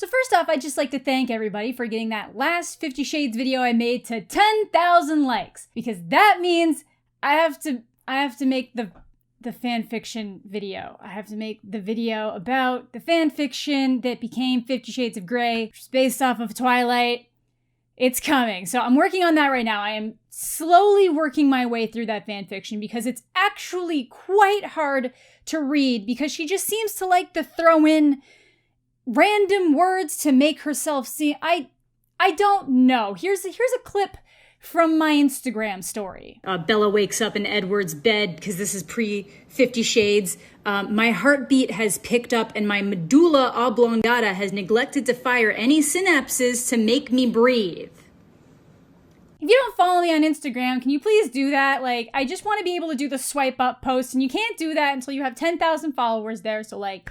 So first off, I'd just like to thank everybody for getting that last 50 Shades video I made to 10,000 likes, because that means I have to make the fan fiction video. I have to make the video about the fan fiction that became 50 Shades of Grey, which is based off of Twilight. It's coming. So I'm working on that right now. I am slowly working my way through that fan fiction because it's actually quite hard to read, because she just seems to like to throw in random words to make herself seem... I don't know. Here's a clip from my Instagram story. Bella wakes up in Edward's bed, because this is pre-50 Shades. My heartbeat has picked up and my medulla oblongata has neglected to fire any synapses to make me breathe. If you don't follow me on Instagram, can you please do that? Like, I just want to be able to do the swipe up post, and you can't do that until you have 10,000 followers there, so like...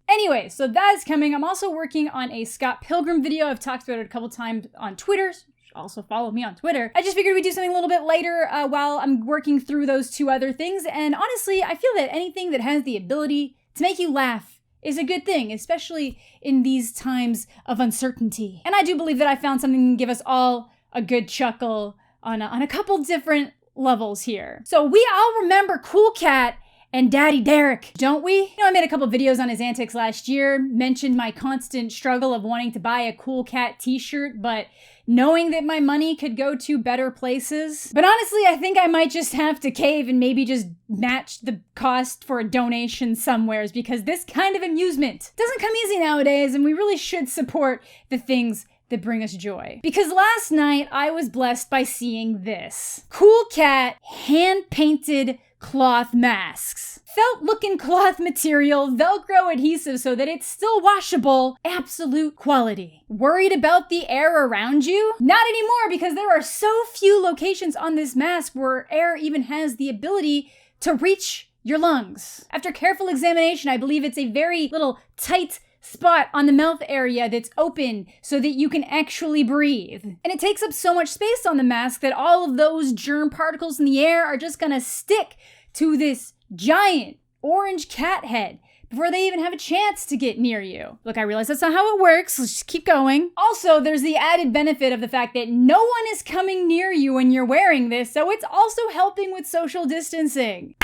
Anyway, so that is coming. I'm also working on a Scott Pilgrim video. I've talked about it a couple times on Twitter. Also follow me on Twitter. I just figured we'd do something a little bit later while I'm working through those two other things. And honestly, I feel that anything that has the ability to make you laugh is a good thing, especially in these times of uncertainty. And I do believe that I found something that can give us all a good chuckle on a couple different levels here. So we all remember Cool Cat and Daddy Derek, don't we? You know, I made a couple videos on his antics last year, mentioned my constant struggle of wanting to buy a Cool Cat t-shirt, but knowing that my money could go to better places. But honestly, I think I might just have to cave and maybe just match the cost for a donation somewheres, because this kind of amusement doesn't come easy nowadays, and we really should support the things that bring us joy. Because last night, I was blessed by seeing this. Cool Cat hand-painted cloth masks. Felt-looking cloth material, Velcro adhesive so that it's still washable, absolute quality. Worried about the air around you? Not anymore, because there are so few locations on this mask where air even has the ability to reach your lungs. After careful examination, I believe it's a very little tight spot on the mouth area that's open so that you can actually breathe. And it takes up so much space on the mask that all of those germ particles in the air are just gonna stick to this giant orange cat head before they even have a chance to get near you. Look, I realize that's not how it works. Let's just keep going. Also, there's the added benefit of the fact that no one is coming near you when you're wearing this, so it's also helping with social distancing.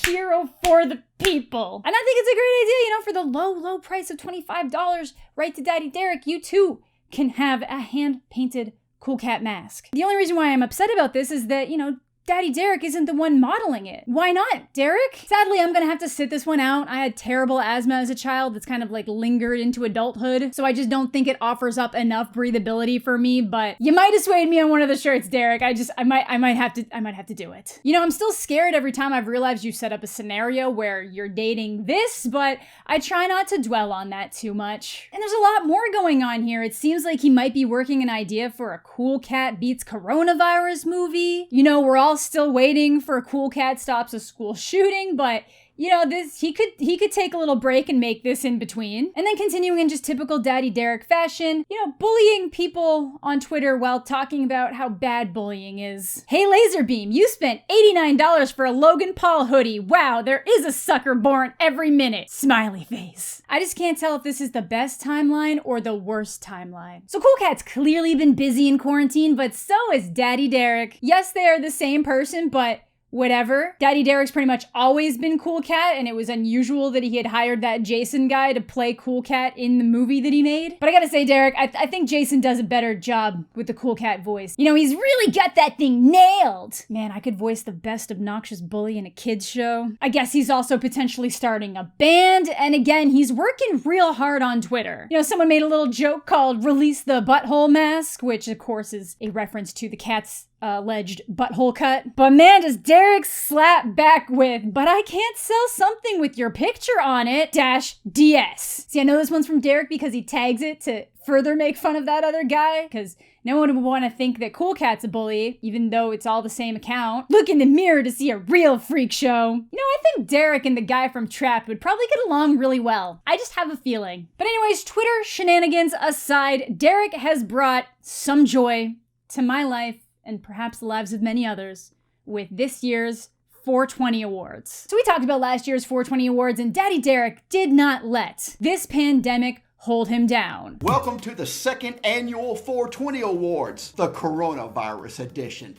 Hero for the people. And I think it's a great idea, you know, for the low price of $25 right to Daddy Derek, you too can have a hand-painted Cool Cat mask. The only reason why I'm upset about this is that, you know, Daddy Derek isn't the one modeling it. Why not, Derek? Sadly, I'm gonna have to sit this one out. I had terrible asthma as a child that's kind of like lingered into adulthood, so I just don't think it offers up enough breathability for me, but you might dissuade me on one of the shirts, Derek. I might have to do it. You know, I'm still scared every time I've realized you set up a scenario where you're dating this, but I try not to dwell on that too much. And there's a lot more going on here. It seems like he might be working an idea for a Cool Cat beats coronavirus movie. You know, we're all still waiting for a Cool Cat stops a school shooting, but you know, this he could take a little break and make this in between. And then continuing in just typical Daddy Derek fashion, you know, bullying people on Twitter while talking about how bad bullying is. Hey Laserbeam, you spent $89 for a Logan Paul hoodie. Wow, there is a sucker born every minute. Smiley face. I just can't tell if this is the best timeline or the worst timeline. So Cool Cat's clearly been busy in quarantine, but so is Daddy Derek. Yes, they are the same person, but whatever. Daddy Derek's pretty much always been Cool Cat, and it was unusual that he had hired that Jason guy to play Cool Cat in the movie that he made. But I gotta say, Derek, I think Jason does a better job with the Cool Cat voice. You know, he's really got that thing nailed. Man, I could voice the best obnoxious bully in a kid's show. I guess he's also potentially starting a band, and again, he's working real hard on Twitter. You know, someone made a little joke called Release the Butthole Mask, which of course is a reference to the cat's alleged butthole cut. But man, does Derek slap back with, but I can't sell something with your picture on it, -DS. See, I know this one's from Derek because he tags it to further make fun of that other guy, because no one would want to think that Cool Cat's a bully, even though it's all the same account. Look in the mirror to see a real freak show. You know, I think Derek and the guy from Trapped would probably get along really well. I just have a feeling. But anyways, Twitter shenanigans aside, Derek has brought some joy to my life and perhaps the lives of many others with this year's 420 Awards. So we talked about last year's 420 Awards, and Daddy Derek did not let this pandemic hold him down. Welcome to the second annual 420 Awards, the coronavirus edition.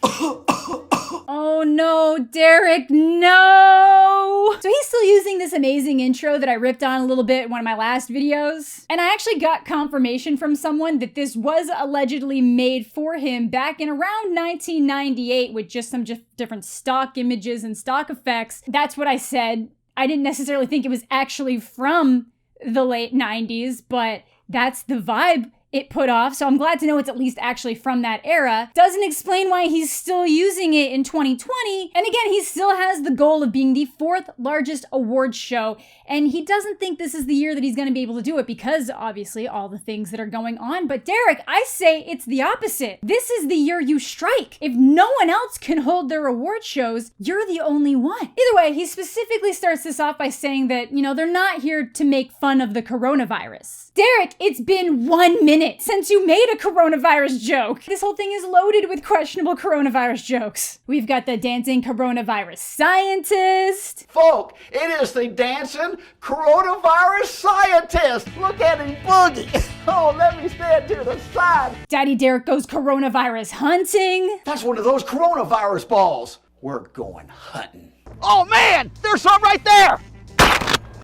Oh no, Derek, no! So he's still using this amazing intro that I ripped on a little bit in one of my last videos. And I actually got confirmation from someone that this was allegedly made for him back in around 1998 with just some different stock images and stock effects. That's what I said. I didn't necessarily think it was actually from the late 90s, but that's the vibe it put off, so I'm glad to know it's at least actually from that era. Doesn't explain why he's still using it in 2020, and again, he still has the goal of being the 4th largest awards show, and he doesn't think this is the year that he's gonna be able to do it because, obviously, all the things that are going on. But Derek, I say it's the opposite. This is the year you strike. If no one else can hold their award shows, you're the only one. Either way, he specifically starts this off by saying that, they're not here to make fun of the coronavirus. Derek, it's been 1 minute since you made a coronavirus joke. This whole thing is loaded with questionable coronavirus jokes. We've got the dancing coronavirus scientist. Folk, it is the dancing coronavirus scientist. Look at him boogie. Oh, let me stand to the side. Daddy Derek goes coronavirus hunting. That's one of those coronavirus balls. We're going hunting. Oh man, there's some right there.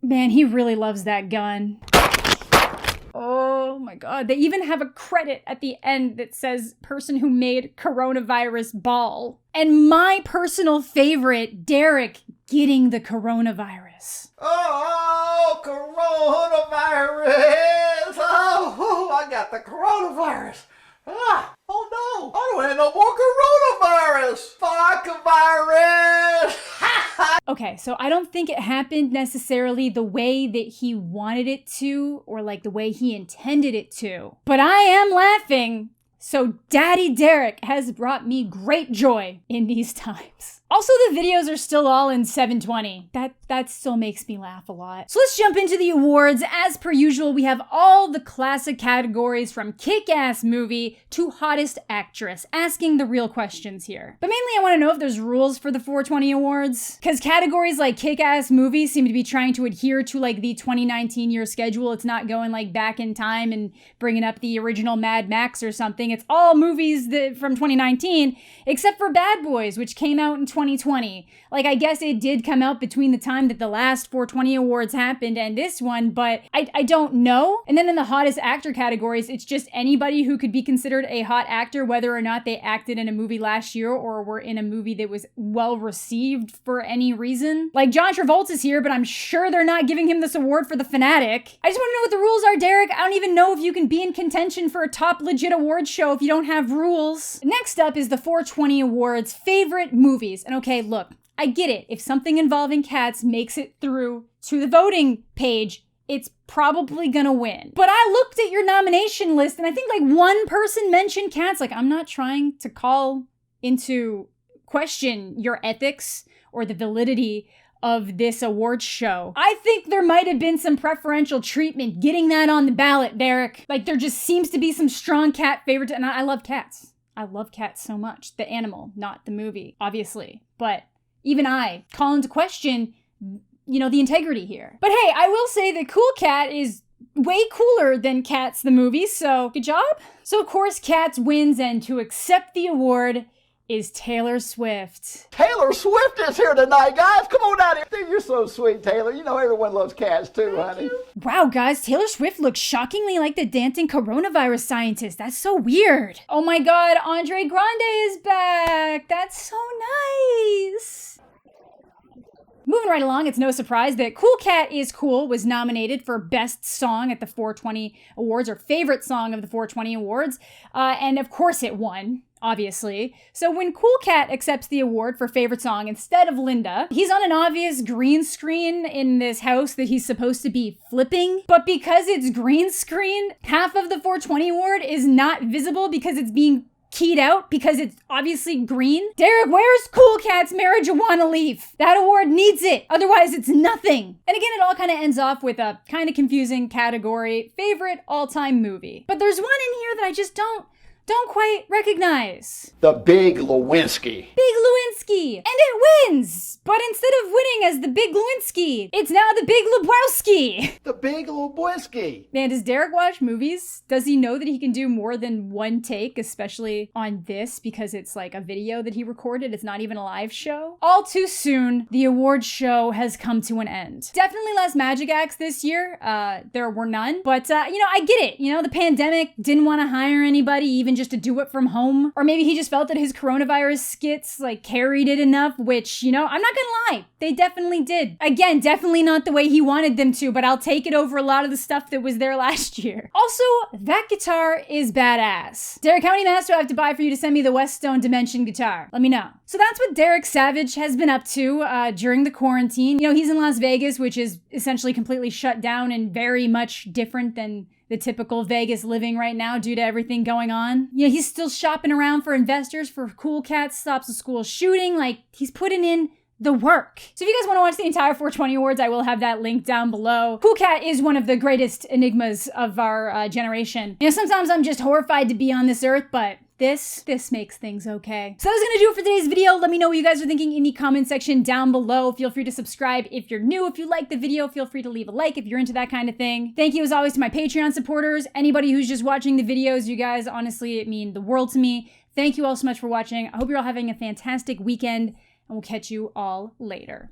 Man, he really loves that gun. Oh my god, they even have a credit at the end that says person who made coronavirus ball. And my personal favorite, Derek getting the coronavirus. Oh, coronavirus. Oh, I got the coronavirus. Oh no, I don't have no more coronavirus. Fuck virus. Okay, so I don't think it happened necessarily the way that he wanted it to, or like the way he intended it to. But I am laughing, so Daddy Derek has brought me great joy in these times. Also, the videos are still all in 720. That still makes me laugh a lot. So let's jump into the awards. As per usual, we have all the classic categories from Kick-Ass Movie to Hottest Actress, asking the real questions here. But mainly I want to know if there's rules for the 420 Awards, because categories like Kick-Ass Movie seem to be trying to adhere to like the 2019 year schedule. It's not going like back in time and bringing up the original Mad Max or something. It's all movies from 2019, except for Bad Boys, which came out in 2020. Like, I guess it did come out between the time that the last 420 Awards happened and this one, but I don't know. And then in the Hottest Actor categories, it's just anybody who could be considered a hot actor, whether or not they acted in a movie last year or were in a movie that was well received for any reason. Like, John Travolta's here, but I'm sure they're not giving him this award for The Fanatic. I just want to know what the rules are, Derek. I don't even know if you can be in contention for a top legit awards show if you don't have rules. Next up is the 420 Awards favorite movies. And okay, look, I get it. If something involving cats makes it through to the voting page, it's probably gonna win. But I looked at your nomination list and I think like one person mentioned cats. Like, I'm not trying to call into question your ethics or the validity of this awards show. I think there might have been some preferential treatment getting that on the ballot, Derek. Like, there just seems to be some strong cat favorites, and I love cats. I love cats so much. The animal, not the movie, obviously. But even I call into question, the integrity here. But hey, I will say that Cool Cat is way cooler than Cats the movie, so good job. So of course Cats wins, and to accept the award is Taylor Swift. Taylor Swift is here tonight, guys. Come on out here. You're so sweet, Taylor. You know everyone loves cats too, honey. Wow, guys, Taylor Swift looks shockingly like the dancing coronavirus scientist. That's so weird. Oh my god, Andre Grande is back. That's so nice. Moving right along, it's no surprise that Cool Cat Is Cool was nominated for Best Song at the 420 Awards, or Favorite Song of the 420 Awards, and of course it won, obviously. So when Cool Cat accepts the award for Favorite Song instead of Linda, he's on an obvious green screen in this house that he's supposed to be flipping, but because it's green screen, half of the 420 award is not visible because it's being keyed out because it's obviously green. Derek, where's Cool Cat's marijuana leaf? That award needs it. Otherwise, it's nothing. And again, it all kind of ends off with a kind of confusing category, favorite all-time movie. But there's one in here that I just don't don't quite recognize. The Big Lewinsky. Big Lewinsky! And it wins! But instead of winning as the Big Lewinsky, it's now the Big Lebowski! The Big Lewinsky. Man, does Derek watch movies? Does he know that he can do more than one take, especially on this, because it's like a video that he recorded? It's not even a live show? All too soon, the awards show has come to an end. Definitely less magic acts this year. There were none. But, I get it. The pandemic didn't want to hire anybody even just to do it from home. Or maybe he just felt that his coronavirus skits, carried it enough, which, I'm not gonna lie. They definitely did. Again, definitely not the way he wanted them to, but I'll take it over a lot of the stuff that was there last year. Also, that guitar is badass. Derek, how many masks do I have to buy for you to send me the Weststone Dimension guitar? Let me know. So that's what Derek Savage has been up to during the quarantine. He's in Las Vegas, which is essentially completely shut down and very much different than the typical Vegas living right now due to everything going on. He's still shopping around for investors for Cool Cat Stops a School Shooting. He's putting in the work. So if you guys want to watch the entire 420 Awards, I will have that link down below. Cool Cat is one of the greatest enigmas of our generation. Sometimes I'm just horrified to be on this earth, but this makes things okay. So that was gonna do it for today's video. Let me know what you guys are thinking in the comment section down below. Feel free to subscribe if you're new. If you like the video, feel free to leave a like if you're into that kind of thing. Thank you as always to my Patreon supporters. Anybody who's just watching the videos, you guys honestly mean the world to me. Thank you all so much for watching. I hope you're all having a fantastic weekend, and we'll catch you all later.